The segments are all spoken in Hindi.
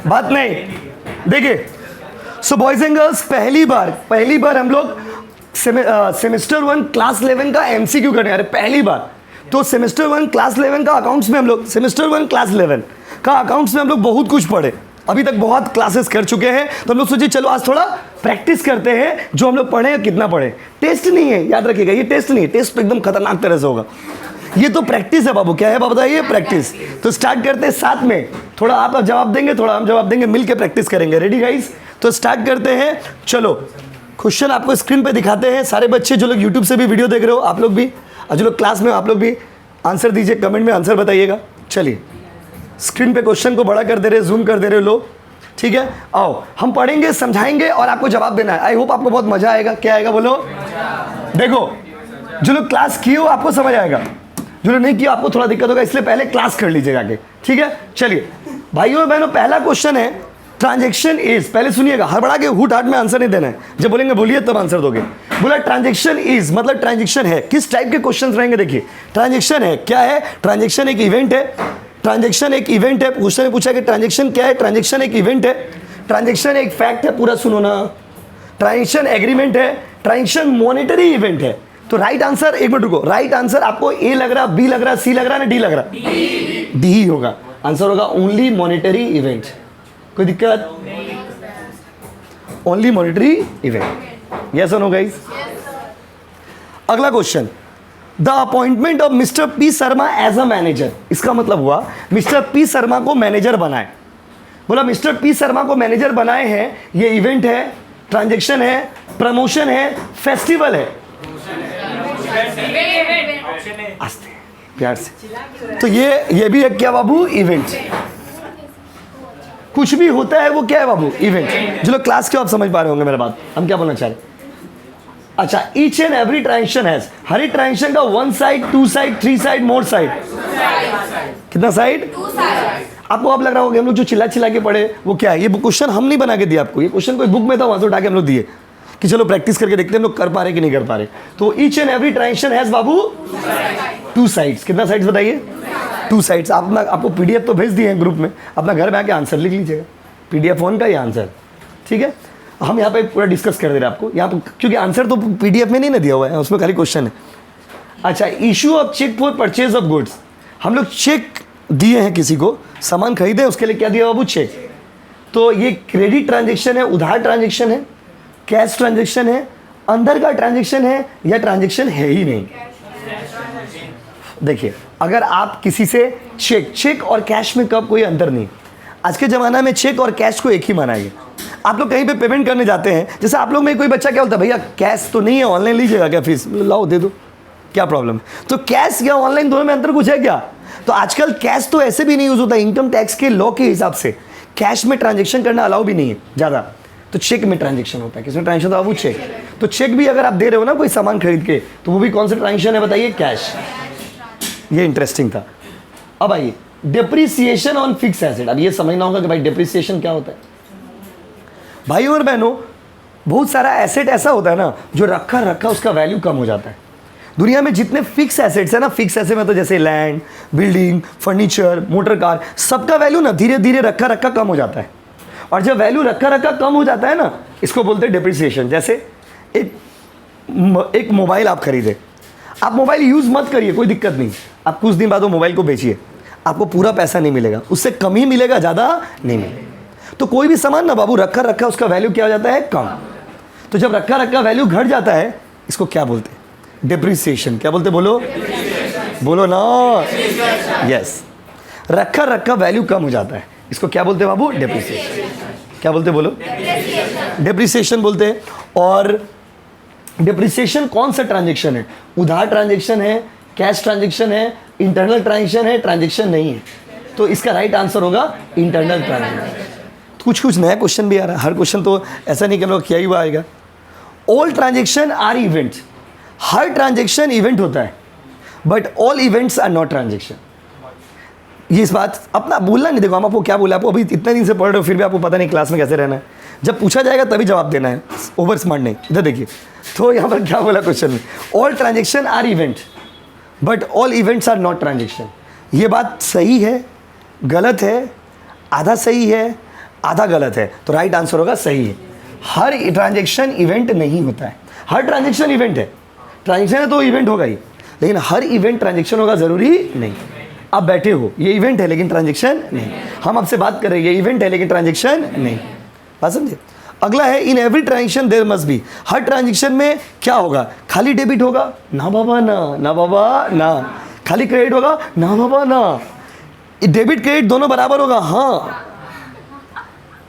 बात नहीं। देखिए, सो बॉयज एंड गर्ल्स, पहली बार हम लोग सेमेस्टर 1 क्लास 11 का एमसीक्यू करने आ रहे, पहली बार। तो सेमेस्टर 1 क्लास 11 का अकाउंट्स में हम लोग बहुत कुछ पढ़े, अभी तक बहुत क्लासेस कर चुके हैं। तो हम लोग सोचे चलो आज थोड़ा प्रैक्टिस करते हैं, जो हम लोग पढ़े हैं कितना पढ़े। टेस्ट नहीं है, याद रखिएगा, ये टेस्ट नहीं है, टेस्ट तो एकदम खतरनाक तरह से होगा। ये तो प्रैक्टिस है बाबू। क्या है बाबू बताइए? प्रैक्टिस। तो स्टार्ट करते हैं साथ में, थोड़ा आप जवाब देंगे, थोड़ा हम जवाब देंगे, मिल के प्रैक्टिस करेंगे। Ready guys? तो स्टार्ट करते हैं। चलो, क्वेश्चन आपको स्क्रीन पे दिखाते हैं। सारे बच्चे जो लोग यूट्यूब से भी वीडियो देख रहे हो, आप लोग भी, और जो लोग क्लास में, आप लोग भी आंसर दीजिए, कमेंट में आंसर बताइएगा। चलिए, स्क्रीन पे क्वेश्चन को बड़ा कर दे रहे, जूम कर दे रहे लोग, ठीक है? आओ, हम पढ़ेंगे, समझाएंगे और आपको जवाब देना है। आई होप आपको बहुत मजा आएगा। क्या आएगा बोलो? देखो, जो लोग क्लास किए हो आपको समझ आएगा, जो लोग नहीं किया आपको थोड़ा दिक्कत होगा, इसलिए पहले क्लास कर लीजिएगा आगे, ठीक है? चलिए भाइयों और बहनों, पहला क्वेश्चन है ट्रांजैक्शन इज। पहले सुनिएगा, हड़बड़ा के हुट हाट में आंसर नहीं देना है, जब बोलेंगे बोलिए तब आंसर दोगे। बोला ट्रांजैक्शन इज मतलब ट्रांजैक्शन है। किस टाइप के क्वेश्चन रहेंगे? देखिए, ट्रांजैक्शन है, क्या है? ट्रांजैक्शन एक इवेंट है। ट्रांजैक्शन एक इवेंट है। क्वेश्चन ने पूछा कि ट्रांजैक्शन क्या है? ट्रांजैक्शन एक इवेंट है। ट्रांजैक्शन एक फैक्ट है, पूरा सुनो ना। ट्रांजैक्शन एग्रीमेंट है। ट्रांजैक्शन मॉनेटरी इवेंट है। तो राइट आंसर, एक मिनट रुको, राइट आंसर आपको ए लग रहा, बी लग रहा, सी लग रहा ना डी लग रहा? डी ही होगा। आंसर होगा ओनली मॉनेटरी इवेंट। कोई दिक्कत? Only monetary event. यस और नो गाइस? अगला question, the appointment of Mr P Sharma as a manager. इसका मतलब हुआ मिस्टर पी शर्मा को मैनेजर बनाए। बोला मिस्टर पी शर्मा को मैनेजर बनाए हैं, ये इवेंट है, ट्रांजैक्शन है, प्रमोशन है, फेस्टिवल है? आस्ते, प्यार से। तो ये भी है क्या बाबू? इवेंट। कुछ भी होता है वो क्या है बाबू? इवेंट। जो लोग क्लास के, आप समझ पा रहे होंगे मेरा बात, हम क्या बोलना चाह रहे हैं। अच्छा, each and every transaction has, हर एक ट्रांजैक्शन का 1 side, 2 side, 3 side, more side. कितना साइड? 2 साइड। आपको अब लग रहा होगा हम लोग जो चिल्ला के पढ़े वो क्या है? ये क्वेश्चन हम नहीं बना के दिया आपको, ये क्वेश्चन कोई बुक में था, वहां से उठा के हम लोग दिए कि चलो प्रैक्टिस करके देखते हैं हम लोग कर पा रहे कि नहीं कर पा रहे। तो each and every transaction has Babu 2 sides. कितना साइड्स बताइए? 2 साइड्स। आपको पीडीएफ तो भेज दिए हैं ग्रुप में, अपना घर में आके आंसर लिख लीजिएगा, पीडीएफ ऑन का ये आंसर, ठीक है? हम यहाँ पे पूरा डिस्कस कर दे रहे हैं आपको यहाँ पर, क्योंकि आंसर तो पीडीएफ में नहीं ना दिया हुआ है, उसमें खाली क्वेश्चन है। अच्छा, issue of cheque for purchase of goods. हम लोग चेक दिए हैं किसी को, सामान खरीदे, उसके लिए क्या दिया बाबू? चेक। तो ये क्रेडिट ट्रांजेक्शन है, उधार ट्रांजेक्शन है, कैश ट्रांजेक्शन है, अंदर का ट्रांजेक्शन है, या ट्रांजेक्शन है ही नहीं? देखिए, अगर आप किसी से चेक और कैश में कब कोई अंतर नहीं। आज के ज़माना में चेक और कैश को एक ही माना गया। आप लोग कहीं पे पेमेंट करने जाते हैं, जैसे आप लोग में कोई बच्चा क्या बोलता है, भैया कैश तो नहीं है, ऑनलाइन लीजिएगा क्या फीस? लाओ दे दो, क्या प्रॉब्लम है? तो कैश या ऑनलाइन दोनों में अंतर कुछ है क्या? तो आजकल कैश तो ऐसे भी नहीं यूज होता, इनकम टैक्स के लॉ के हिसाब से कैश में ट्रांजेक्शन करना अलाउ भी नहीं है ज़्यादा। तो चेक में ट्रांजेक्शन होता है। किसमें ट्रांजेक्शन होता है? वो चेक। तो चेक भी अगर आप दे रहे हो ना कोई सामान खरीद के, तो वो भी कौन सा ट्रांजेक्शन है बताइए? कैश। ये इंटरेस्टिंग था। अब आइए, डेप्रिसिएशन ऑन फिक्स एसेट। अब ये समझना होगा कि भाई डेप्रिसिएशन क्या होता है। भाइयों और बहनों, बहुत सारा एसेट ऐसा होता है ना जो रखा उसका वैल्यू कम हो जाता है। दुनिया में जितने फिक्स एसेट्स है ना, फिक्स एसेट में तो जैसे land, building, furniture, motor car, सबका वैल्यू ना धीरे धीरे रखा कम हो जाता है। और जब वैल्यू रखा कम हो जाता है ना, इसको बोलते हैं डेप्रिसिएशन। जैसे एक मोबाइल आप खरीदे, आप मोबाइल यूज़ मत करिए, कोई दिक्कत नहीं, आप कुछ दिन बाद वो मोबाइल को बेचिए, आपको पूरा पैसा नहीं मिलेगा, उससे कम ही मिलेगा, ज़्यादा नहीं मिलेगा। तो कोई भी सामान ना बाबू रखा उसका वैल्यू क्या हो जाता है? कम। तो जब रखा वैल्यू घट जाता है, इसको क्या बोलते हैं? डेप्रिसिएशन। क्या बोलते? बोलो बोलो ना। यस, रखा वैल्यू कम हो जाता है, इसको क्या बोलते हैं बाबू? डेप्रिसिएशन। क्या बोलते? बोलो, डेप्रिसिएशन बोलते हैं। और डेप्रिसिएशन कौन सा ट्रांजेक्शन है? उधार ट्रांजेक्शन है, कैश ट्रांजेक्शन है, इंटरनल ट्रांजेक्शन है, ट्रांजेक्शन नहीं है। तो इसका राइट आंसर होगा इंटरनल ट्रांजेक्शन। कुछ नया क्वेश्चन भी आ रहा है, हर क्वेश्चन तो ऐसा नहीं कि हम लोग किया ही हुआ आएगा। All transaction are events. हर ट्रांजेक्शन इवेंट होता है, but all events are not transaction. ये इस बात अपना बोलना नहीं। देखो, हम आपको क्या बोला, आपको अभी इतने दिन से पढ़ रहे हो, फिर भी आपको पता नहीं क्लास में कैसे रहना है। जब पूछा जाएगा तभी जवाब देना है, ओवर स्मार्ट नहीं। इधर देखिए, तो यहाँ पर क्या बोला क्वेश्चन में? All transaction are event but all events are not transaction. ये बात सही है, गलत है, आधा सही है, आधा गलत है, तो राइट आंसर होगा सही है। हर ट्रांजेक्शन इवेंट नहीं होता है। हर ट्रांजेक्शन इवेंट है, ट्रांजेक्शन है तो इवेंट होगा ही, लेकिन हर इवेंट ट्रांजेक्शन होगा ज़रूरी नहीं। आप बैठे हो, ये इवेंट है लेकिन ट्रांजेक्शन नहीं। हम आपसे बात कर रहे हैं, ये इवेंट है लेकिन ट्रांजेक्शन नहीं। बात समझे? अगला है in every transaction there must be. हर ट्रांजेक्शन में क्या होगा? खाली डेबिट होगा? ना बाबा ना, ना बाबा ना। खाली क्रेडिट होगा? ना बाबा ना। डेबिट क्रेडिट दोनों बराबर होगा? हाँ,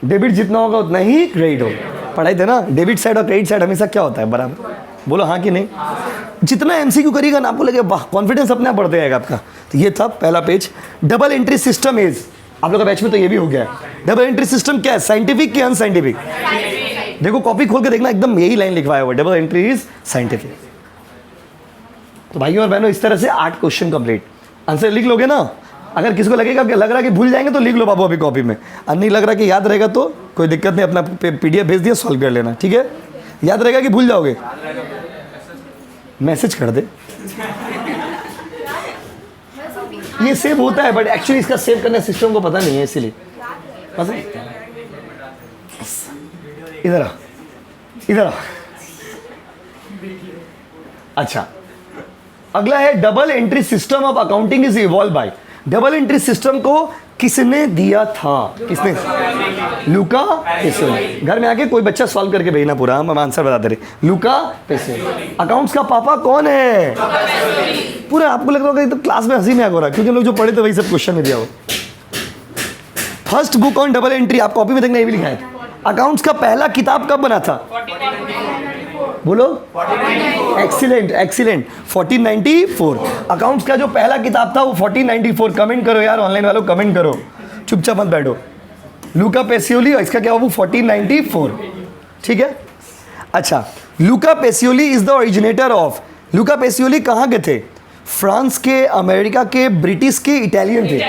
डेबिट जितना होगा उतना ही क्रेडिट होगा। पढ़ाई थे ना, डेबिट साइड और क्रेडिट साइड हमेशा क्या होता है? बराबर। बोलो हाँ कि नहीं? जितना एमसीक्यू करिएगा ना आपको लगेगा वाह, कॉन्फिडेंस अपने आप बढ़ते जाएगा आपका। तो ये था पहला page. Double entry system is, आप लोग का बैच में तो ये भी हो गया है। डबल एंट्री सिस्टम क्या है? साइंटिफिक कि अनसाइंटिफिक? देखो कॉपी खोल के देखना, एकदम यही लाइन लिखवाया हुआ, डबल एंट्री इज साइंटिफिक। तो भाइयों और बहनों, इस तरह से 8 क्वेश्चन कंप्लीट। आंसर लिख लोगे ना? अगर किसी को लगेगा कि लग रहा है कि भूल जाएंगे तो लिख लो बाबू अभी कॉपी में, और नहीं लग रहा कि याद रहेगा तो कोई दिक्कत नहीं, अपना पीडीएफ भेज दिया, सॉल्व कर लेना। ठीक है? याद रहेगा कि भूल जाओगे? मैसेज कर दे। ये सेव होता है बट एक्चुअली इसका सेव करने सिस्टम को पता नहीं है, इसीलिए। इधर आ, इधर आ। अच्छा, अगला है double entry system of accounting is evolve bye. Double entry system को किसने दिया था? किसने? लूका पेसियोली। घर में आके कोई बच्चा सॉल्व करके भेजना पूरा, हम आंसर बता दे रहे। लूका पेसियोली। अकाउंट्स का पापा कौन है? पूरा आपको लग रहा होगा तो क्लास में हंसी में हो रहा है, क्योंकि लोग जो पढ़े थे वही सब क्वेश्चन में दिया हो। First book on double entry, आप कॉपी में देखना, ये भी लिखा है। अकाउंट्स का पहला किताब कब बना था? बोलो। Excellent excellent, 1494। अकाउंट्स का जो पहला किताब था वो 1494। कमेंट करो यार, ऑनलाइन वालों कमेंट करो, चुपचाप मत बैठो। लूका पेसियोली, इसका क्या हुआ? 1494। ठीक है? अच्छा, लूका Pacioli is the originator of. Luka Pacioli कहाँ के थे? फ्रांस के, अमेरिका के, ब्रिटिश के, इटालियन थे?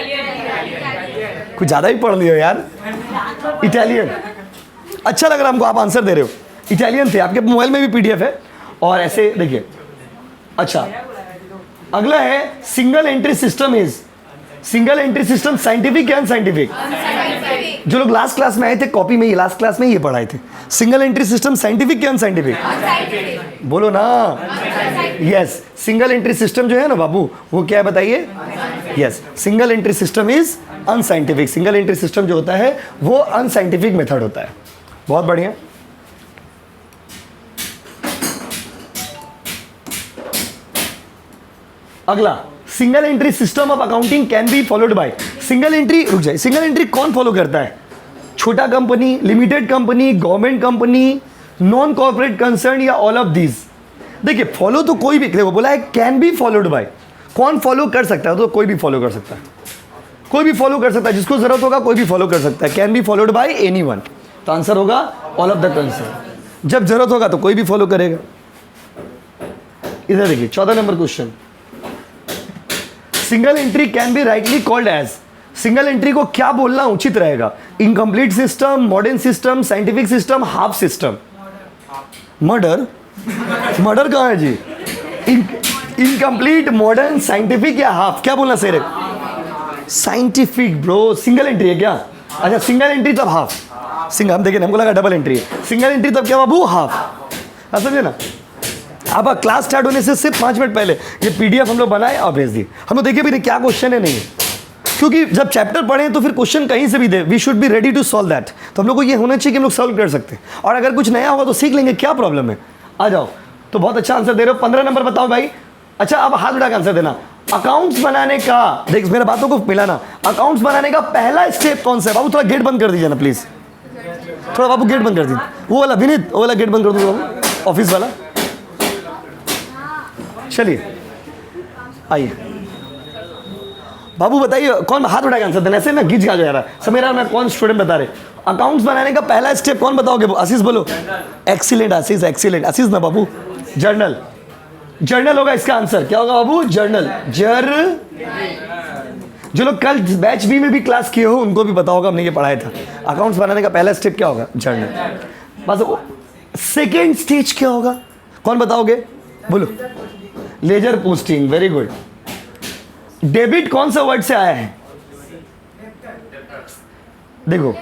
कुछ ज़्यादा ही पढ़ लियो यार। इटालियन। अच्छा लग रहा हमको, आप आंसर दे रहे हो। इटालियन थे। आपके मोबाइल में भी पीडीएफ है, और ऐसे देखिए। अच्छा, अगला है single entry system is. Single entry system scientific या अनसाइंटिफिक? जो लोग लास्ट क्लास में आए थे कॉपी में, ये लास्ट क्लास में ये पढ़ाए थे। सिंगल एंट्री सिस्टम साइंटिफिक या अनसाइंटिफिक? बोलो ना। यस, सिंगल एंट्री सिस्टम जो है ना बाबू, वो क्या है बताइए? Yes, single entry system is unscientific. Single entry system जो होता है वो अनसाइंटिफिक मेथड होता है। बहुत बढ़िया। अगला, single entry system of accounting can be followed by. Single entry, रुक जाए, सिंगल एंट्री कौन फॉलो करता है? छोटा company, limited company, government company, non corporate concern, या ऑल ऑफ दीज? देखिए, फॉलो तो कोई भी, देखो बोला है कैन बी फॉलोड बाय। कौन फॉलो कर सकता है? तो कोई भी फॉलो कर सकता है, कोई भी फॉलो कर सकता है, जिसको जरूरत होगा कोई भी फॉलो कर सकता है। Can be followed by anyone, तो आंसर होगा ऑल ऑफ द कंसर्न। जब जरूरत होगा तो कोई भी फॉलो करेगा। इधर देखिए 14 number question. Single entry can be rightly called as. Single entry को क्या बोलना उचित रहेगा? Incomplete system, modern system, scientific system, half system? Murder? Murder कहाँ है जी? इनकम्प्लीट, मॉडर्न, साइंटिफिक या हाफ? क्या बोलना सही रहेगा? Scientific bro. सिंगल एंट्री है क्या? अच्छा, सिंगल एंट्री तब हाफ। सिंगल, हम देखें, हमको लगा डबल एंट्री है। सिंगल एंट्री तब क्या बाबू? हाफ। समझे ना? अब क्लास स्टार्ट होने से सिर्फ 5 मिनट पहले ये पीडीएफ हम लोग बनाए और भेज दिए। हम लोग देखिए भी नहीं क्या क्वेश्चन है, नहीं है, क्योंकि जब चैप्टर पढ़ें तो फिर क्वेश्चन कहीं से भी दे, we should be ready to solve that. तो हम लोग को ये होना चाहिए कि हम लोग सॉल्व कर सकते हैं, और अगर कुछ नया होगा तो सीख लेंगे, क्या प्रॉब्लम है? आ जाओ। तो बहुत अच्छा आंसर दे रहे हो। 15 नंबर बताओ भाई। अच्छा, अब हाथ उठा के आंसर देना। अकाउंट्स बनाने का, देख मेरे बातों को मिलाना, अकाउंट्स बनाने का पहला स्टेप कौन सा है? बाबू थोड़ा गेट बंद कर दीजिए ना प्लीज, थोड़ा बाबू गेट बंद कर दीजिए। वो वाला विनीत, वो वाला गेट बंद कर दो बाबू, ऑफिस वाला। चलिए आइए बाबू, बताइए कौन हाथ उठा के आंसर देना, ऐसे ना गिज गा जा रहा है, समझ रहा मैं कौन स्टूडेंट बता रहे। अकाउंट्स बनाने का पहला स्टेप कौन बताओगे? आशीष बोलो। एक्सीलेंट आशीष, एक्सीलेंट आशीष ना बाबू। जर्नल, जर्नल होगा इसका आंसर। क्या होगा बाबू? जर्नल। जो लोग कल बैच बी में भी क्लास किए हो उनको भी पता होगा, हमने ये पढ़ाया था। अकाउंट्स बनाने का पहला स्टेप क्या होगा? जर्नल। बस सेकेंड स्टेज क्या होगा? कौन बताओगे? बोलो। Ledger posting, very good. Debit कौन सा वर्ड से आया है? देखो,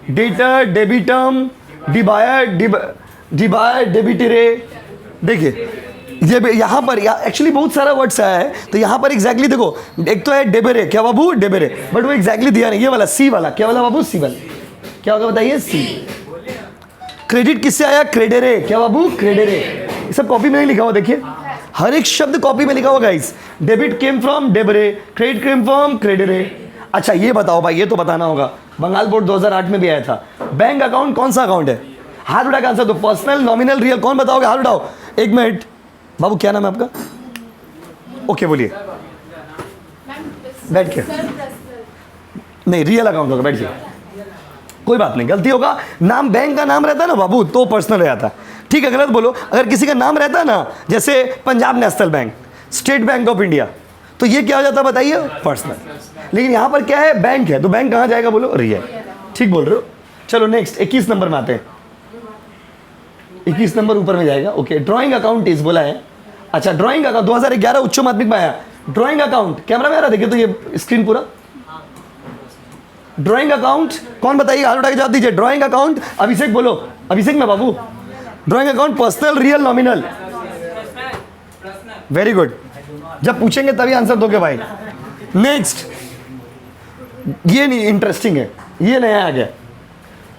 डेटर, डेबिटम, डिबायर, डिबायर, डेबिटेरे। देखिए ये यहाँ पर एक्चुअली बहुत सारा वर्ड्स आया है, तो यहाँ पर एग्जैक्टली देखो, एक तो है डेबेरे, क्या बाबू डेबेरे, बट वो एग्जैक्टली दिया नहीं, ये वाला सी वाला, क्या वाला बाबू सी वाला, क्या होगा बताइए सी। क्रेडिट किससे आया, क्रेडेरे, क्या बाबू क्रेडेरे। ये सब कॉपी में नहीं लिखा हुआ, देखिए हर एक शब्द कॉपी में लिखा हुआ guys. Debit came from debere, credit came from credere. अच्छा ये बताओ भाई, ये तो बताना होगा, बंगाल बोर्ड 2008 में भी आया था, बैंक अकाउंट कौन सा अकाउंट है, हाथ उठा के आंसर दो, पर्सनल, नॉमिनल, रियल, कौन बताओगे, हाथ उठाओ। एक मिनट बाबू, क्या नाम है आपका, ओके बोलिए, बैठ के, नहीं रियल अकाउंट होगा, बैठ जाइए, कोई बात नहीं, गलती होगा, नाम बैंक का नाम रहता है ना बाबू तो पर्सनल हो जाता है, ठीक है, गलत बोलो, अगर किसी का नाम रहता है ना, जैसे Punjab national bank, state bank of India, तो ये क्या हो जाता है बताइए, पर्सनल। लेकिन यहाँ पर क्या है, बैंक है, तो बैंक कहाँ जाएगा बोलो, रियल, ठीक बोल रहे हो। चलो नेक्स्ट 21 नंबर में आते हैं, 21 नंबर ऊपर में जाएगा, ओके। ड्राइंग अकाउंट इस बोला है, अच्छा ड्राइंग अकाउंट 2011 उच्च माध्यमिक में आया, ड्राइंग अकाउंट, कैमरा में आ रहा देखिए तो ये स्क्रीन पूरा, ड्राइंग अकाउंट कौन बताइए, हाथ उठा के जवाब दीजिए। ड्राइंग अकाउंट, अभिषेक बोलो, अभिषेक में बाबू, drawing account personal, real, nominal, very good, जब पूछेंगे तभी आंसर दोगे भाई। नेक्स्ट, ये नहीं इंटरेस्टिंग है, ये नया आ गया,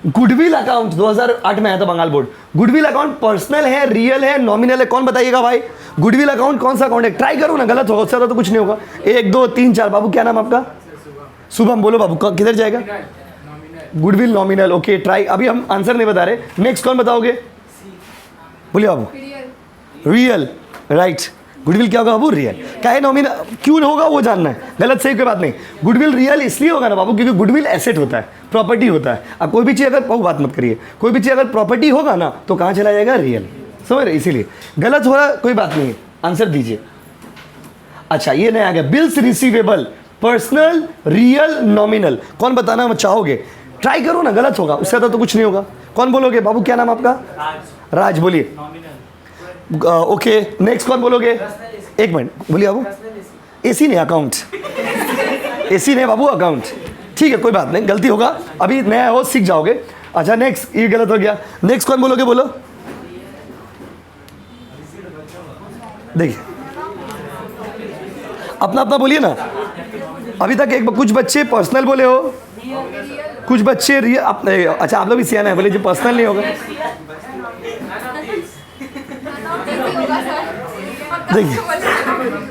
गुडविल अकाउंट 2008 में आया था Bengal board. Goodwill account personal है, रियल है, नॉमिनल है, कौन बताइएगा भाई। गुडविल अकाउंट कौन सा अकाउंट है, ट्राई करो ना, गलत होगा, उससे ज़्यादा तो कुछ नहीं होगा। 1 2 3 4, बाबू क्या नाम आपका, शुभम, बोलो बाबू किधर जाएगा, गुडविल नॉमिनल, ओके ट्राई, अभी हम आंसर नहीं बता रहे। नेक्स्ट कौन बताओगे, बोलिए बाबू, रियल, राइट, गुडविल क्या होगा बाबू, रियल, क्या है नॉमिनल, क्यों होगा वो जानना है, गलत सही कोई बात नहीं। गुडविल रियल इसलिए होगा ना बाबू क्योंकि गुडविल एसेट होता है, प्रॉपर्टी होता है। अब कोई भी चीज़ अगर, बात मत करिए, कोई भी चीज़ अगर प्रॉपर्टी होगा ना तो कहाँ चला जाएगा, रियल, समझ रहे, इसीलिए गलत हो रहा, कोई बात नहीं, आंसर दीजिए। अच्छा ये नया आ गया, bills receivable, personal, real, nominal, कौन बताना चाहोगे, ट्राई करो ना, गलत होगा, उससे ज़्यादा तो कुछ नहीं होगा। कौन बोलोगे बाबू, क्या नाम आपका, राज, बोलिए, ओके। नेक्स्ट कौन बोलोगे, एक मिनट बोलिए बाबू, एसी नहीं अकाउंट, एसी नहीं बाबू अकाउंट, ठीक है कोई बात नहीं, गलती होगा, अभी नया हो सीख जाओगे। अच्छा नेक्स्ट, ये गलत हो गया, नेक्स्ट कौन बोलोगे, बोलो, देखिए अपना अपना बोलिए ना। अभी तक कुछ बच्चे पर्सनल बोले हो, कुछ बच्चे रियल, अच्छा आप लोग भी सियाना है, बोले जो पर्सनल नहीं होगा। देखिए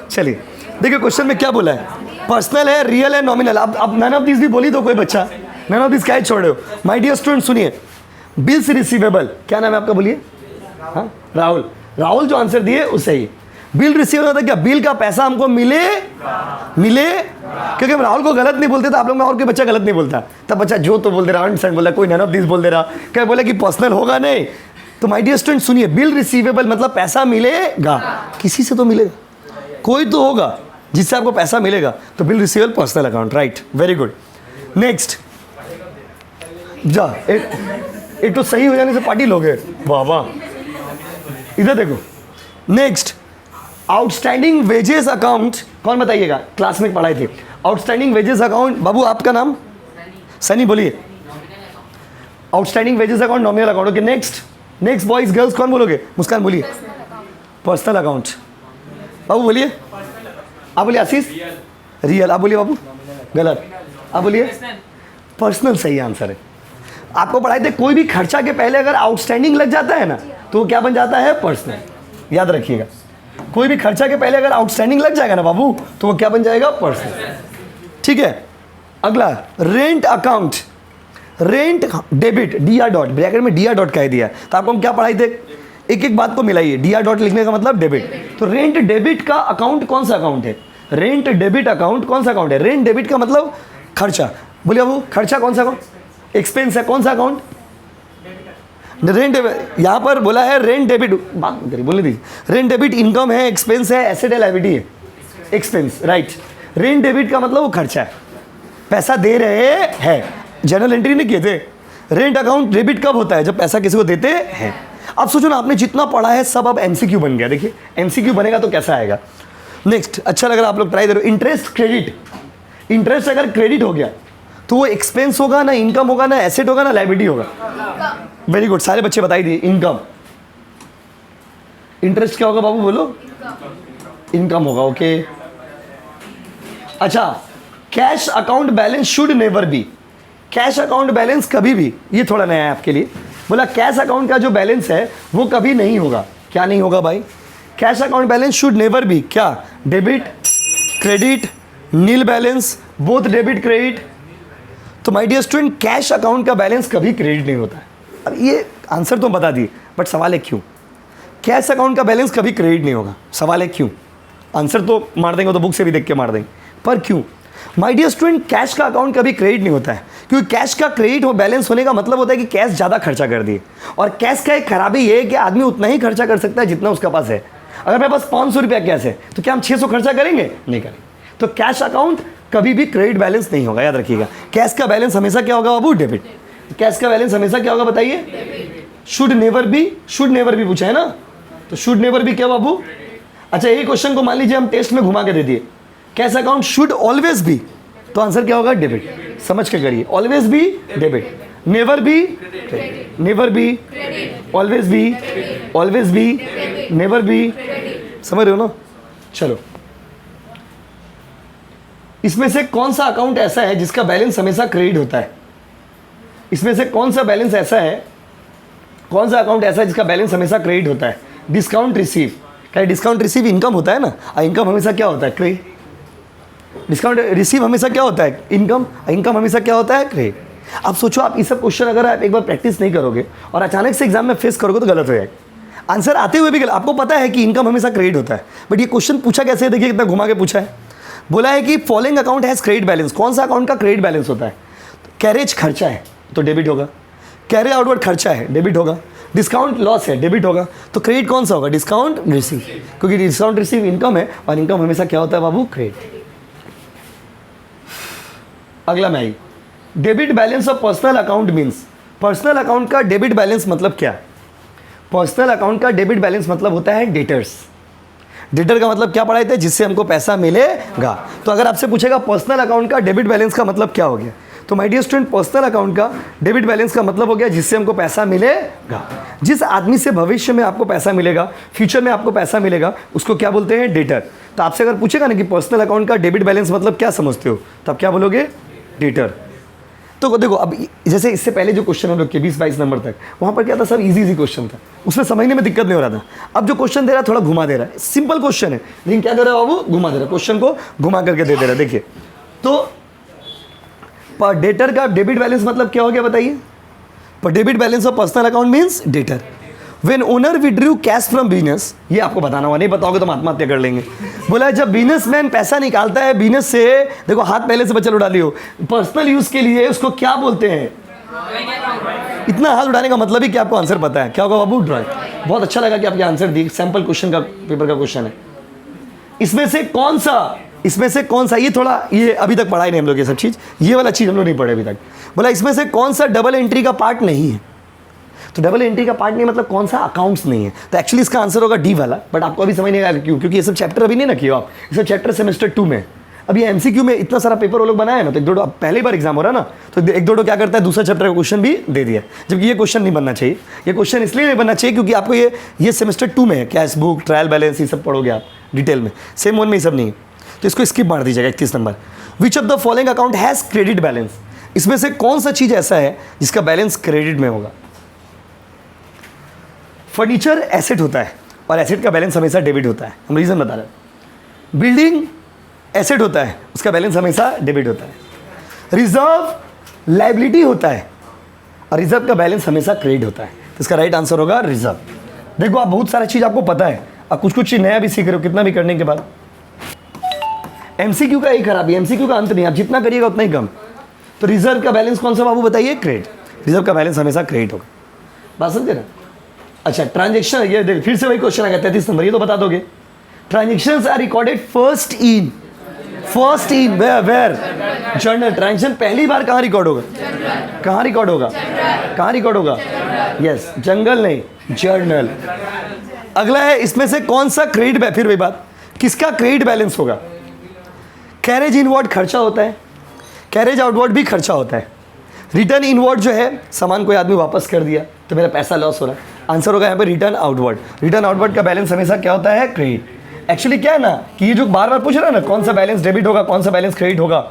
चलिए, देखिए क्वेश्चन में क्या बोला है, पर्सनल है, रियल है, नॉमिनल। अब नन ऑफ दिस भी बोली तो कोई बच्चा, नन ऑफ दिस क्या छोड़ रहे हो। माय डियर स्टूडेंट सुनिए, बिल्स रिसीवेबल, क्या नाम है आपका बोलिए, हाँ राहुल, राहुल जो आंसर दिए उससे ही। बिल रिसीवेबल होता है क्या, बिल का पैसा हमको मिले, क्योंकि हम राहुल को गलत नहीं बोलते तो आप लोग में और कोई बच्चा गलत नहीं बोलता, तब बच्चा जो तो बोल दे रहा, बोल रहा, कोई नन ऑफ दिस बोल दे रहा, क्या बोले कि पर्सनल होगा नहीं। तो माय डियर स्टूडेंट सुनिए, बिल रिसीवेबल मतलब पैसा मिलेगा, किसी से तो मिलेगा, कोई तो होगा जिससे आपको पैसा मिलेगा, तो bill receivable personal account, right, very good. Next जा, एक तो सही हो जाने से पार्टी लोगे, वाह वाह। इधर देखो, नेक्स्ट आउटस्टैंडिंग वेजेस अकाउंट, कौन बताइएगा, क्लास में पढ़ाई थी। आउटस्टैंडिंग वेजेस अकाउंट, बाबू आपका नाम सनी, बोलिए, outstanding wages account, nominal account, okay. Next boys girls कौन बोलोगे, मुस्कान बोलिए, पर्सनल अकाउंट, बाबू बोलिए, आप बोलिए, आशीष रियल, आप बोलिए बाबू, गलत, आप बोलिए पर्सनल, सही आंसर है। आपको पढ़ाई थे, कोई भी खर्चा के पहले अगर आउटस्टैंडिंग लग जाता है ना तो वो क्या बन जाता है, पर्सनल, याद रखिएगा। कोई भी खर्चा के पहले अगर आउटस्टैंडिंग लग जाएगा ना बाबू तो वो क्या बन जाएगा, पर्सनल, ठीक है। अगला rent account, rent debit, DR dot, bracket में डीआर डॉट कह दिया, तो आपको हम क्या पढ़ाई थे, एक एक बात को मिलाइए, डीआर डॉट लिखने का मतलब डेबिट। तो रेंट डेबिट का अकाउंट कौन सा अकाउंट है, रेंट डेबिट अकाउंट कौन सा अकाउंट है, रेंट डेबिट का मतलब खर्चा, बोलिए बाबू खर्चा कौन सा अकाउंट, एक्सपेंस है, कौन सा अकाउंट, रेंट, यहाँ पर बोला है रेंट डेबिट, बात करिए, बोलने दीजिए, रेंट डेबिट इनकम है, एक्सपेंस है, एसेट है, लायबिलिटी है, एक्सपेंस, राइट। रेंट डेबिट का मतलब वो खर्चा है, पैसा दे रहे हैं, जनरल एंट्री नहीं किए थे। रेंट अकाउंट डेबिट कब होता है, जब पैसा किसी को देते हैं। अब सोचो ना, आपने जितना पढ़ा है सब अब एमसीक्यू बन गया, देखिए एमसीक्यू बनेगा तो कैसा आएगा। नेक्स्ट, अच्छा लग रहा है आप लोग ट्राई करो। इंटरेस्ट क्रेडिट, इंटरेस्ट अगर क्रेडिट हो गया तो वो एक्सपेंस होगा ना, इनकम होगा ना, एसेट होगा ना, लायबिलिटी होगा? वेरी गुड, सारे बच्चे बताई दिए। इनकम। इंटरेस्ट क्या होगा बाबू, बोलो? इनकम होगा। ओके, अच्छा, cash account balance should never B. Cash account balance कभी भी, ये थोड़ा नया है आपके लिए, बोला कैश अकाउंट का जो बैलेंस है वो कभी नहीं होगा। क्या नहीं होगा भाई? Cash account balance should never be क्या? Debit, credit, nil balance, both debit credit. तो my dear student, cash account का बैलेंस कभी क्रेडिट नहीं होता है। अब ये आंसर तो बता दिए, बट सवाल है क्यों? कैश अकाउंट का बैलेंस कभी क्रेडिट नहीं होगा, सवाल है क्यों? आंसर तो मार देंगे, तो बुक से भी देख के मार देंगे, पर क्यों? माय डियर स्टूडेंट, कैश का अकाउंट कभी क्रेडिट नहीं होता है, क्योंकि कैश का क्रेडिट हो बैलेंस होने का मतलब होता है कि कैश ज़्यादा खर्चा कर दिए। और कैश का एक खराबी ये है कि आदमी उतना ही खर्चा कर सकता है जितना उसका पास है। अगर मेरे पास 500 रुपया कैश है तो क्या हम 600 खर्चा करेंगे? नहीं करेंगे। तो कैश अकाउंट कभी भी क्रेडिट बैलेंस नहीं होगा, याद रखिएगा। कैश का बैलेंस हमेशा क्या होगा बाबू? डेबिट। कैश का बैलेंस हमेशा क्या होगा बताइए? Should never B. Should never B पूछा है ना, तो शुड नेवर बी क्या बाबू? अच्छा, यही क्वेश्चन को मान लीजिए हम टेस्ट में घुमा के दे दिए, cash account should always be, तो आंसर क्या होगा? डेबिट। समझ के करिए, always be debit, never be never be, always be always be, never be. समझ रहे हो ना? चलो, इसमें से कौन सा अकाउंट ऐसा है जिसका बैलेंस हमेशा क्रेडिट होता है? इसमें से कौन सा बैलेंस ऐसा है, कौन सा अकाउंट ऐसा है जिसका बैलेंस हमेशा क्रेडिट होता है? Discount receive. क्या डिस्काउंट रिसीव इनकम होता है ना? इनकम हमेशा क्या होता है? क्रेडिट। डिस्काउंट रिसीव हमेशा क्या होता है? इनकम। इनकम हमेशा क्या होता है? क्रेडिट। अब सोचो, आप ये सब क्वेश्चन अगर आप एक बार प्रैक्टिस नहीं करोगे और अचानक से एग्जाम में फेस करोगे तो गलत हो जाएगा। आंसर आते हुए भी गलत। आपको पता है कि इनकम हमेशा क्रेडिट होता है, बट ये क्वेश्चन पूछा कैसे है? देखिए कितना घुमा के पूछा है। बोला है कि following account has credit balance. कौन सा अकाउंट का क्रेडिट बैलेंस होता है? कैरेज खर्चा है तो डेबिट होगा, कैरी आउटवर्ड खर्चा है डेबिट होगा, डिस्काउंट लॉस है डेबिट होगा, तो क्रेडिट कौन सा होगा? डिस्काउंट रिसीव, क्योंकि डिस्काउंट रिसीव इनकम है और इनकम हमेशा क्या होता है बाबू? क्रेडिट। अगला मैं आई, debit balance of personal account means. Personal account का डेबिट बैलेंस मतलब क्या? पर्सनल अकाउंट का डेबिट बैलेंस मतलब होता है डेटर्स। डेटर का मतलब क्या पढ़ाए थे? जिससे हमको पैसा मिलेगा। तो अगर आपसे पूछेगा पर्सनल अकाउंट का डेबिट बैलेंस का मतलब क्या हो गया, तो my dear student, personal account का डेबिट बैलेंस का मतलब हो गया जिससे हमको पैसा मिलेगा। जिस आदमी से भविष्य में आपको पैसा मिलेगा, फ्यूचर में आपको पैसा मिलेगा, उसको क्या बोलते हैं? डेटर। तो आपसे अगर पूछेगा ना कि पर्सनल अकाउंट का डेबिट बैलेंस मतलब क्या समझते हो, तो आप क्या बोलोगे? डेटर। तो देखो, अब जैसे इससे पहले जो क्वेश्चन हम लोग के 20-22 नंबर तक, वहाँ पर क्या था? सब इजी क्वेश्चन था, उसमें समझने में दिक्कत नहीं हो रहा था। अब जो क्वेश्चन दे रहा है थोड़ा घुमा दे रहा है, सिंपल क्वेश्चन है लेकिन क्या कर रहा है बाबू? घुमा दे रहा है, क्वेश्चन को घुमा करके दे रहा है। देखिए, तो पर डेटर का डेबिट बैलेंस मतलब क्या हो गया बताइए? पर debit balance of personal account means debtor. When owner withdrew cash from business, ये आपको बताना होगा, नहीं बताओगे तो आत्महत्या कर लेंगे। बोला जब बिजनेसमैन पैसा निकालता है बिजनेस से, देखो हाथ पहले से बचल उड़ा लियो, पर्सनल यूज के लिए, उसको क्या बोलते हैं? इतना हाथ उड़ाने का मतलब ही कि आपको आंसर पता है। क्या होगा बाबू? ड्राइंग। बहुत अच्छा लगा कि आपके आंसर दी, सैंपल क्वेश्चन का, पेपर का क्वेश्चन है। इसमें से कौन सा, ये थोड़ा, ये अभी तक पढ़ा ही नहीं हम लोग ये सब चीज़, ये वाला चीज़ हम लोग नहीं पढ़े अभी तक। बोला इसमें से कौन सा डबल एंट्री का पार्ट नहीं है? तो डबल एंट्री का पार्ट नहीं मतलब कौन सा अकाउंट्स नहीं है? तो एक्चुअली इसका आंसर होगा डी वाला, बट आपको अभी समझ नहीं आएगा क्यों, क्योंकि ये सब चैप्टर अभी नहीं ना किया आप, ये सब चैप्टर सेमेस्टर 2 में। अब ये एमसीक्यू में इतना सारा पेपर वो लोग बनाया है ना, तो एक दो पहली बार एग्जाम हो रहा है ना, तो एक दो क्या करता है, दूसरा चैप्टर का क्वेश्चन भी दे दिया, जबकि ये क्वेश्चन नहीं बनना चाहिए। ये क्वेश्चन इसलिए नहीं बनना चाहिए क्योंकि आपको ये सेमेस्टर 2 में है, कैश बुक, ट्रायल बैलेंस, ये सब पढ़ोगे आप डिटेल में, सेम वन में ये सब नहीं है, तो इसको स्किप मार दीजिएगा। 31 number, which of the following account has credit balance? इसमें से कौन सा चीज़ ऐसा है जिसका बैलेंस क्रेडिट में होगा? फर्नीचर एसेट होता है और एसेट का बैलेंस हमेशा डेबिट होता है, हम रीज़न बता रहे हैं। बिल्डिंग एसेट होता है, उसका बैलेंस हमेशा डेबिट होता है। रिजर्व लायबिलिटी होता है और रिजर्व का बैलेंस हमेशा क्रेडिट होता है, तो इसका राइट आंसर होगा रिजर्व। देखो आप बहुत सारा चीज़ आपको पता है, आप कुछ कुछ चीज़ नया भी सीख रहे हो कितना भी करने के बाद। एमसीक्यू का ही खराबी, एमसीक्यू का अंत नहीं, आप जितना करिएगा उतना ही कम। तो रिजर्व का बैलेंस कौन सा बाबू बताइए? क्रेडिट। रिजर्व का बैलेंस हमेशा क्रेडिट होगा, बात समझे ना? अच्छा, ट्रांजेक्शन, ये देख फिर से वही क्वेश्चन आ गया 33 नंबर, ये तो बता दोगे। Transactions are recorded first in where journal. Transaction पहली बार कहाँ रिकॉर्ड होगा? कहाँ रिकॉर्ड होगा? कहाँ रिकॉर्ड होगा? यस, जंगल नहीं, जर्नल। अगला है, इसमें से कौन सा क्रेडिट, फिर वही बात, किसका क्रेडिट बैलेंस होगा? कैरेज इनवर्ड खर्चा होता है, कैरेज आउटवर्ड भी खर्चा होता है। रिटर्न इनवर्ड जो है, सामान कोई आदमी वापस कर दिया तो मेरा पैसा लॉस हो रहा है, आंसर होगा यहाँ पे रिटर्न आउटवर्ड। रिटर्न आउटवर्ड का बैलेंस हमेशा क्या होता है? क्रेडिट। एक्चुअली क्या है ना कि ये जो बार बार पूछ रहा है ना कौन सा बैलेंस डेबिट होगा, कौन सा बैलेंस क्रेडिट होगा,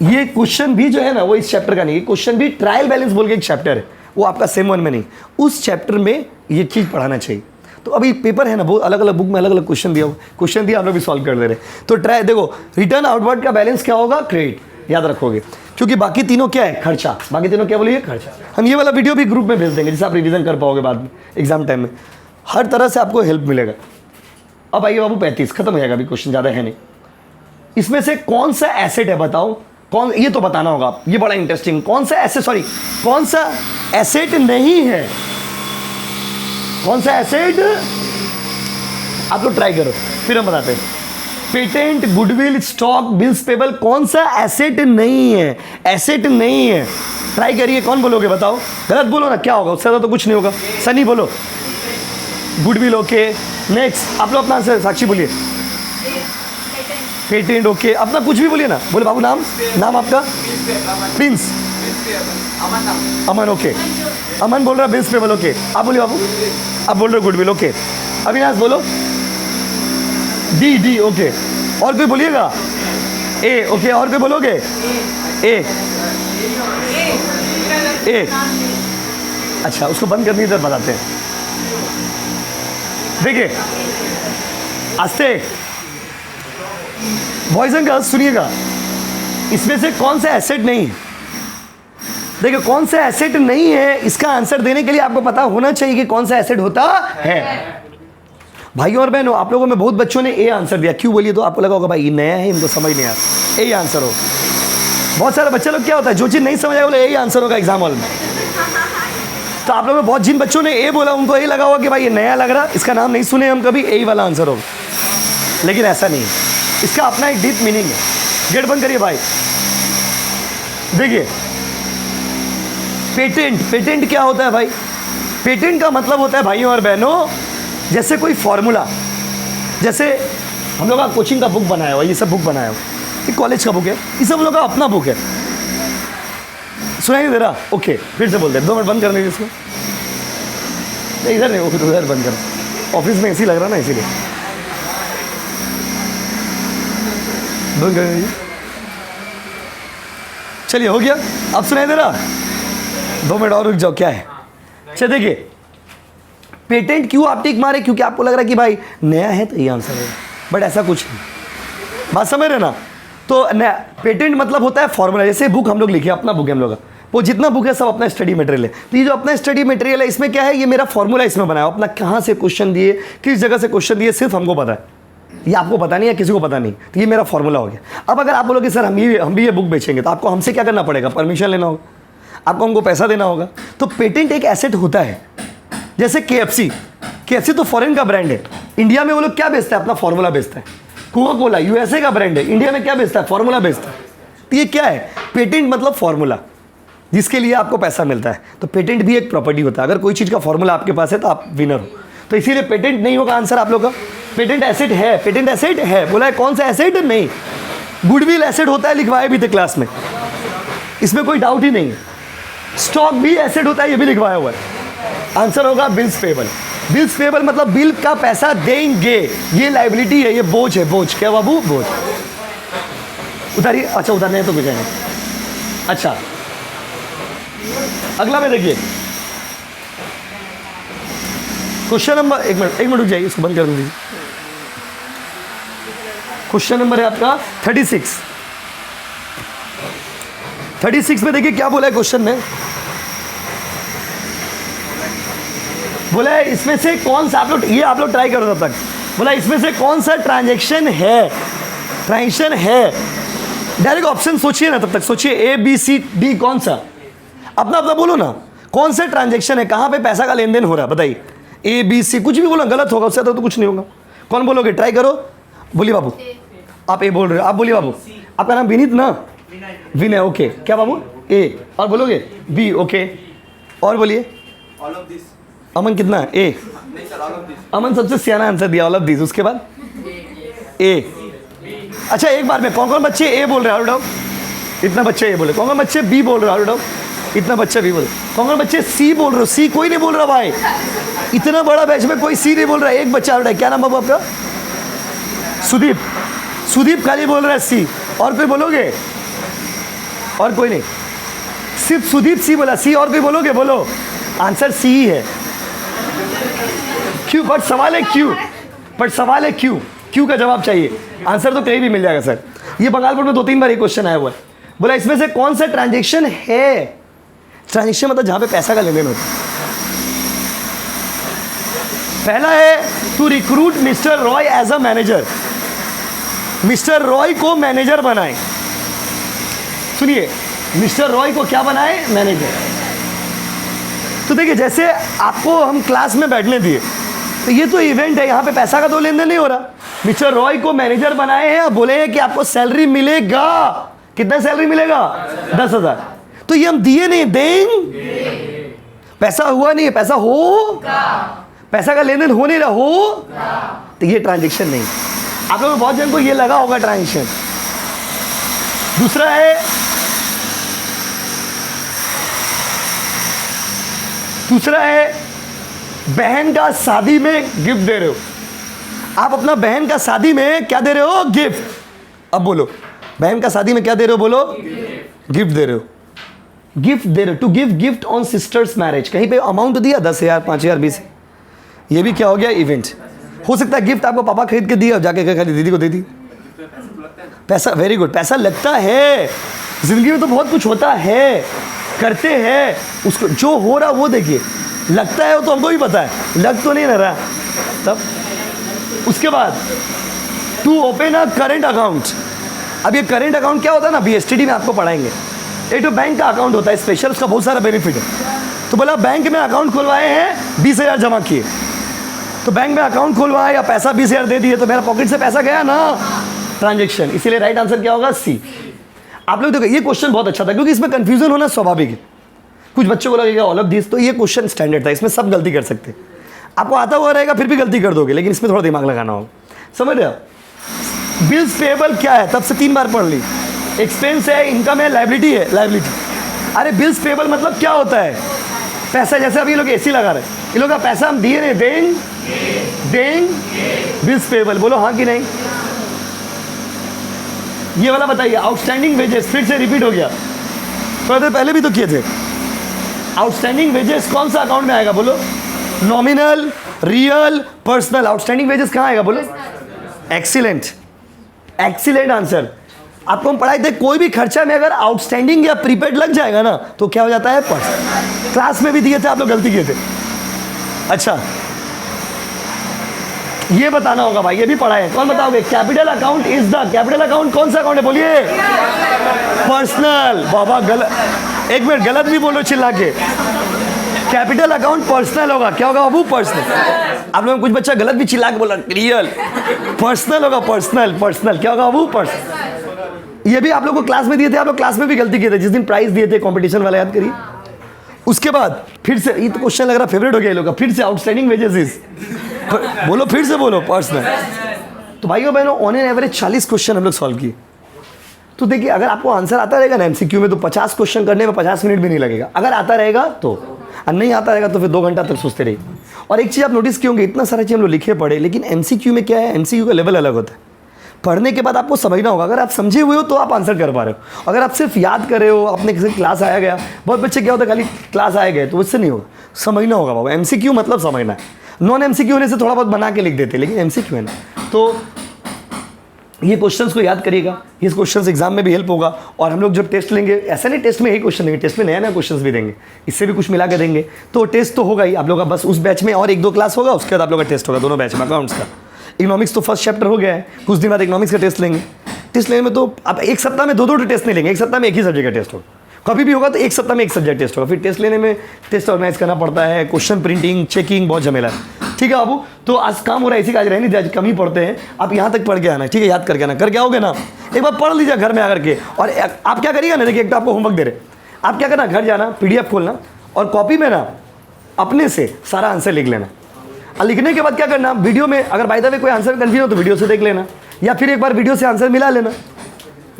ये क्वेश्चन भी जो है ना वो इस चैप्टर का नहीं, ये क्वेश्चन भी ट्रायल बैलेंस बोल के एक चैप्टर है, वो आपका सेम 1 में नहीं, उस चैप्टर में ये चीज़ पढ़ाना चाहिए। तो अभी पेपर है ना, बहुत अलग अलग बुक में अलग अलग क्वेश्चन दिया, क्वेश्चन दिया, आप लोग भी सॉल्व कर दे रहे। तो ट्राई देखो, रिटर्न आउटवर्ड का बैलेंस क्या होगा? क्रेडिट, याद रखोगे, क्योंकि बाकी तीनों क्या है? खर्चा। बाकी तीनों क्या बोलिए? खर्चा। हम ये वाला वीडियो भी ग्रुप में भेज देंगे जिससे आप रिवीजन कर पाओगे बाद में एग्जाम टाइम में, हर तरह से आपको हेल्प मिलेगा। अब आइए बाबू 35 खत्म हो जाएगा, अभी क्वेश्चन ज़्यादा है नहीं। इसमें से कौन सा एसेट है बताओ? कौन, ये तो बताना होगा, ये बड़ा इंटरेस्टिंग। कौन सा एसेट, सॉरी कौन सा एसेट नहीं है? कौन सा एसेट? आप लोग ट्राई करो फिर हम बताते हैं। Patent, goodwill, stock, bills payable, कौन सा एसेट नहीं है? एसेट नहीं है, ट्राई करिए। कौन बोलोगे बताओ? गलत बोलो ना, क्या होगा? उससे ज़्यादा तो कुछ नहीं होगा। सनी बोलो। Goodwill okay. नेक्स्ट आप लोग अपना आंसर, साक्षी बोलिए। पेटेंट ओके, अपना कुछ भी बोलिए ना। बोले बाबू नाम, नाम आपका? प्रिंस। अमन ओके, अमन बोल रहा बिल्स पेबल ओके। आप बोलिए बाबू। आप बोल रहे गुडविल ओके। अविनाश बोलो। डी, डी ओके। और कोई बोलिएगा? A okay. और कोई बोलोगे? ए, ए। अच्छा उसको बंद करनी इधर बताते हैं। देखिए आस्ते, बॉयज एंड गर्ल्स सुनिएगा, इसमें से कौन सा एसेट नहीं है? देखिए कौन सा एसेट नहीं है, इसका आंसर देने के लिए आपको पता होना चाहिए कि कौन सा एसेट होता है। भाइयों और बहनों, आप लोगों में बहुत बच्चों ने ए आंसर दिया, क्यों बोलिए? तो आपको लगा होगा भाई ये नया है, इनको समझ नहीं आता, ए आंसर हो। बहुत सारे बच्चे लोग क्या होता है, जो चीज़ नहीं समझ आए बोले ए आंसर होगा एग्जाम हॉल में। तो आप लोगों में बहुत, जिन बच्चों ने ए बोला उनको ए लगा होगा कि भाई ये नया लग रहा, इसका नाम नहीं सुने हम कभी, ए वाला आंसर होगा। लेकिन ऐसा नहीं है, इसका अपना एक डीप मीनिंग है। गेट बंद करिए भाई। देखिए पेटेंट, पेटेंट क्या होता है भाई? पेटेंट का मतलब होता है भाइयों और बहनों, जैसे कोई फॉर्मूला, जैसे हम लोग का कोचिंग का बुक बनाया हुआ, ये सब बुक बनाया हुआ, ये कॉलेज का बुक है, ये सब हम लोग का अपना बुक है। सुनाई नहीं दे रहा? ओके फिर से बोलते हैं, 2 मिनट बंद करने इसको। नहीं इधर नहीं, उधर बंद कर, ऑफिस में ऐसी लग रहा ना इसीलिए बंद कर दीजिए। चलिए हो गया, अब सुनाई दे रहा? 2 मिनट और रुक जाओ, क्या है? अच्छा देखिए, पेटेंट क्यों आप टिक मारे? क्योंकि आपको लग रहा है कि भाई नया है तो ये आंसर है, बट ऐसा कुछ नहीं। बात समझ रहे ना? तो नया पेटेंट मतलब होता है फॉर्मूला। जैसे बुक हम लोग लिखे, अपना बुक है हम लोग का, वो जितना बुक है सब अपना स्टडी मटेरियल है। तो ये जो अपना स्टडी मटेरियल है, इसमें क्या है? ये मेरा फॉर्मूला इसमें बनाया, अपना कहाँ से क्वेश्चन दिए, किस जगह से क्वेश्चन दिए, सिर्फ हमको पता है, ये आपको पता नहीं है, किसी को पता नहीं। तो ये मेरा फॉर्मूला हो गया। अब अगर आप बोलोगे सर हम भी ये बुक बेचेंगे, तो आपको हमसे क्या करना पड़ेगा? परमिशन लेना होगा, आपको हमको पैसा देना होगा। तो पेटेंट एक एसेट होता है। जैसे KFC तो फॉरेन का ब्रांड है, इंडिया में वो लोग क्या बेचता है? अपना फॉर्मूला बेचता है। कोका कोला USA का ब्रांड है, इंडिया में क्या बेचता है? फॉर्मूला बेचता है। तो ये क्या है? पेटेंट मतलब फॉर्मूला, जिसके लिए आपको पैसा मिलता है। तो पेटेंट भी एक प्रॉपर्टी होता है। अगर कोई चीज़ का फॉर्मूला आपके पास है तो आप विनर हो। तो इसीलिए पेटेंट नहीं होगा आंसर आप लोग का। पेटेंट एसेट है, पेटेंट एसेट है, बोला है कौन सा एसेट? नहीं। गुडविल एसेट होता है, लिखवाया भी थे क्लास में, इसमें कोई डाउट ही नहीं है। स्टॉक भी एसेट होता है, ये भी लिखवाया हुआ है। आंसर होगा बिल्स पेबल। बिल्स पेबल मतलब बिल का पैसा देंगे, ये लाइबिलिटी है, ये बोझ है। बोझ क्या बाबू? बोझ। उतारिए। अच्छा उतारने हैं तो कुछ है। अच्छा अगला में देखिए, क्वेश्चन नंबर, एक मिनट रुक जाइए, इसको बंद कर दीजिए। क्वेश्चन नंबर है आपका 36। 36 में देखिए क्या बोला है क्वेश्चन में। बोला है इसमें से कौन सा, आप लोग ट्राई करो तब तक। बोला इसमें से कौन सा ट्रांजैक्शन है? ट्रांजैक्शन है, डायरेक्ट ऑप्शन सोचिए ना, तब तक सोचिए ABCD कौन सा, अपना अपना बोलो ना, कौन सा ट्रांजैक्शन है, कहाँ पे पैसा का लेन देन हो रहा है? बताइए। ABC कुछ भी बोलो, गलत होगा, उससे तो कुछ नहीं होगा। कौन बोलोगे? ट्राई करो, बोलिए बाबू। आप ए बोल रहे हो, आप बोलिए बाबू। आपका नाम विनीत ना? विनय ओके। क्या बाबू? A। और बोलोगे B ओके। और बोलिए। अमन कितना? A। अमन सबसे सियाना आंसर दिया, ऑल ऑफ दिस। उसके बाद A। अच्छा एक बार में कौन कौन बच्चे A बोल रहे हैं? इतना बच्चे ये बोले, कहूँगा बच्चे बी बोल रहा हूँ, इतना बच्चा बी बोले, कहूँगा बच्चे सी बोल रहे हो, सी कोई नहीं बोल रहा भाई, इतना बड़ा बैच में कोई सी नहीं बोल रहा है, एक बच्चा बोल रहा है। क्या नाम बाबू आपका? सुदीप, सुदीप खाली बोल रहा है सी, और कोई बोलोगे? और कोई नहीं, सिर्फ सुदीप सी बोला, सी और कोई बोलोगे? बोलो, आंसर सी ही है। क्यों? बट सवाल है क्यों, बट सवाल है क्यों, क्यों का जवाब चाहिए, आंसर तो कहीं भी मिल जाएगा सर। ये बंगाल बोर्ड में 2-3 बार ये क्वेश्चन आया हुआ है, बोला इसमें से कौन सा ट्रांजेक्शन है, ट्रांजेक्शन मतलब जहां पे पैसा का लेन देन होता है। पहला है to recruit mister Roy as a manager, mister Roy को मैनेजर बनाए। सुनिए, मिस्टर रॉय को क्या बनाए? मैनेजर। तो देखिए, जैसे आपको हम क्लास में बैठने दिए, तो ये तो इवेंट है, यहाँ पे पैसा का तो लेन देन नहीं हो रहा। मिस्टर रॉय को मैनेजर बनाए हैं और बोले हैं कि आपको सैलरी मिलेगा। कितना सैलरी मिलेगा? 10,000। तो ये हम दिए नहीं, देंगे। पैसा हुआ नहीं है, पैसा हो, पैसा का लेन देन हो नहीं रहा हो, तो ये ट्रांजेक्शन नहीं। आप लोगों को बहुत जन को ये लगा होगा ट्रांजेक्शन। दूसरा है, बहन का शादी में गिफ्ट दे रहे हो। आप अपना बहन का शादी में क्या दे रहे हो? गिफ्ट। अब बोलो, बहन का शादी में क्या दे रहे हो? बोलो, गिफ्ट दे रहे हो, गिफ्ट दे रहे हो। To give gift on sister's marriage, कहीं पे अमाउंट दिया 10,000, 5,000, 20, ये भी क्या हो गया? इवेंट। हो सकता है गिफ्ट आपको पापा खरीद के दिया, जाके खाली दीदी को दे दी। पैसा, वेरी गुड, पैसा लगता है, जिंदगी में तो बहुत कुछ होता है, करते हैं उसको, जो हो रहा वो देखिए, लगता है वो तो हमको भी पता है, लग तो नहीं रहा। तब उसके बाद to open a current account. अब ये करेंट अकाउंट क्या होता है ना, BSTD में आपको पढ़ाएंगे। एक तो बैंक का अकाउंट होता है स्पेशल, उसका बहुत सारा बेनिफिट है। तो बोला बैंक में अकाउंट खुलवाए हैं, 20,000 जमा किए, तो बैंक में अकाउंट खुलवाया या पैसा 20,000 दे दिए, तो मेरा पॉकेट से पैसा गया ना, ट्रांजेक्शन। इसीलिए राइट आंसर क्या होगा? सी। आप लोग देखो, ये क्वेश्चन बहुत अच्छा था क्योंकि इसमें कंफ्यूजन होना स्वाभाविक है। कुछ बच्चों को लगेगा ऑल ऑफ दिस, तो ये क्वेश्चन स्टैंडर्ड था, इसमें सब गलती कर सकते हैं। आपको आता हुआ रहेगा फिर भी गलती कर दोगे, लेकिन इसमें थोड़ा दिमाग लगाना होगा। समझ रहे हो? बिल्स पेएबल क्या है? तब से 3 बार पढ़ ली। एक्सपेंस है, इनकम है, लायबिलिटी है, लायबिलिटी। अरे बिल्स पेएबल मतलब क्या होता है? पैसा। जैसे अभी लोग AC लगा रहे हैं, ये लोग का पैसा हम दिए नहीं, देंगे, बिल्स पेएबल। बोलो हाँ कि नहीं? ये वाला बताइए, आउटस्टैंडिंग वेजेस, फिर से रिपीट हो गया, थोड़ा देर पहले भी तो किए थे। आउटस्टैंडिंग वेजेस कौन सा अकाउंट में आएगा? बोलो, nominal, real, personal. Outstanding wages कहाँ आएगा? बोलो, एक्सीलेंट, एक्सीलेंट आंसर। आपको हम पढ़ाए थे, कोई भी खर्चा में अगर आउटस्टैंडिंग या प्रीपेड लग जाएगा ना, तो क्या हो जाता है? पर्सनल। क्लास में भी दिए थे, आप लोग गलती किए थे। अच्छा, ये बताना होगा भाई, ये भी पढ़ा है, कौन बताओगे? Capital account is the, capital account कौन सा अकाउंट है? बोलिए, पर्सनल। बाबा गलत, एक मिनट, गलत भी बोलो चिल्ला के। कैपिटल अकाउंट पर्सनल होगा, क्या होगा बाबू? पर्सनल। आप लोगों कुछ बच्चा गलत भी चिल्ला के बोला, रियल, पर्सनल होगा, पर्सनल, पर्सनल क्या होगा बाबू? पर्सनल। ये भी आप लोग को क्लास में दिए थे, आप लोग क्लास में भी गलती किए थे जिस दिन प्राइज दिए थे कंपटीशन वाला, याद करिए। उसके बाद फिर से, ये तो क्वेश्चन लग रहा फेवरेट हो गया ये लोग का, फिर से आउटस्टैंडिंग वेजेस इज, बोलो फिर से बोलो, पर्सनल। तो भाइयों बहनों, ऑन एन एवरेज 40 क्वेश्चन हम लोग सॉल्व किए। तो देखिए, अगर आपको आंसर आता रहेगा ना MCQ में, तो 50 क्वेश्चन करने में 50 मिनट भी नहीं लगेगा, अगर आता रहेगा तो। और नहीं आता रहेगा तो फिर 2 घंटा तक सोचते रहिए। और एक चीज़ आप नोटिस किए होंगे, इतना सारा चीज़ हम लोग लिखे पढ़े, लेकिन MCQ में क्या है, MCQ का लेवल अलग होता है। पढ़ने के बाद आपको समझना होगा, अगर आप समझे हुए हो तो आप आंसर कर पा रहे हो। अगर आप सिर्फ याद कर रहे हो, आपने किसी क्लास आया गया, बहुत बच्चे क्या होता है खाली क्लास आए गए, तो उससे नहीं होगा, समझना होगा बाबा। MCQ मतलब समझना है। नॉन MCQ होने से थोड़ा बहुत बना के लिख देते, लेकिन MCQ है ना, तो ये क्वेश्चंस को याद करिएगा, ये क्वेश्चंस एग्जाम में भी हेल्प होगा। और हम लोग जब टेस्ट लेंगे, ऐसा नहीं टेस्ट में यही क्वेश्चन देंगे, टेस्ट में नया नया क्वेश्चंस भी देंगे, इससे भी कुछ मिला के देंगे। तो टेस्ट तो होगा ही आप लोग का, बस उस बैच में और 1-2 क्लास होगा, उसके बाद आप लोग का टेस्ट होगा दोनों बैच में अकाउंट्स का। इकोनॉमिक्स तो फर्स्ट चैप्टर हो गया है, कुछ दिन बाद इकोनॉमिक्स का टेस्ट लेंगे। टेस्ट लेने में तो आप एक सप्ताह में 2-2 टेस्ट नहीं लेंगे, एक सप्ताह में एक ही सब्जेक्ट का टेस्ट होगा। कभी भी होगा तो एक सप्ताह में एक सब्जेक्ट टेस्ट होगा, फिर टेस्ट लेने में टेस्ट ऑर्गेनाइज करना पड़ता है, क्वेश्चन प्रिंटिंग, चेकिंग, बहुत झमेला है। ठीक है बाबू, तो आज काम हो रहा है, इसी का आज रहने दीजिए, आज कम ही पढ़ते हैं। आप यहाँ तक पढ़ के आना, ठीक है, याद करके आना, करके आओगे ना, एक बार पढ़ लीजिए घर में आकर के। और आप क्या करिएगा ना, देखिए एक तो आपको होमवर्क दे रहे, आप क्या करना, घर जाना, PDF खोलना और कॉपी में ना अपने से सारा आंसर लिख लेना। और लिखने के बाद क्या करना, वीडियो में अगर बाय द वे कोई आंसर कंफ्यूज हो तो वीडियो से देख लेना, या फिर एक बार वीडियो से आंसर मिला लेना,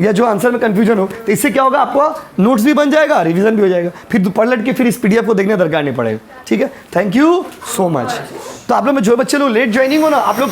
या जो आंसर में कंफ्यूजन हो, तो इससे क्या होगा, आपको नोट्स भी बन जाएगा, रिवीजन भी हो जाएगा, फिर पढ़ लट के फिर इस पीडीएफ को देखने दरकार नहीं पड़ेगा। ठीक है, थैंक यू सो मच। तो आप लोग में जो बच्चे लोग लेट ज्वाइनिंग हो ना, आप लोग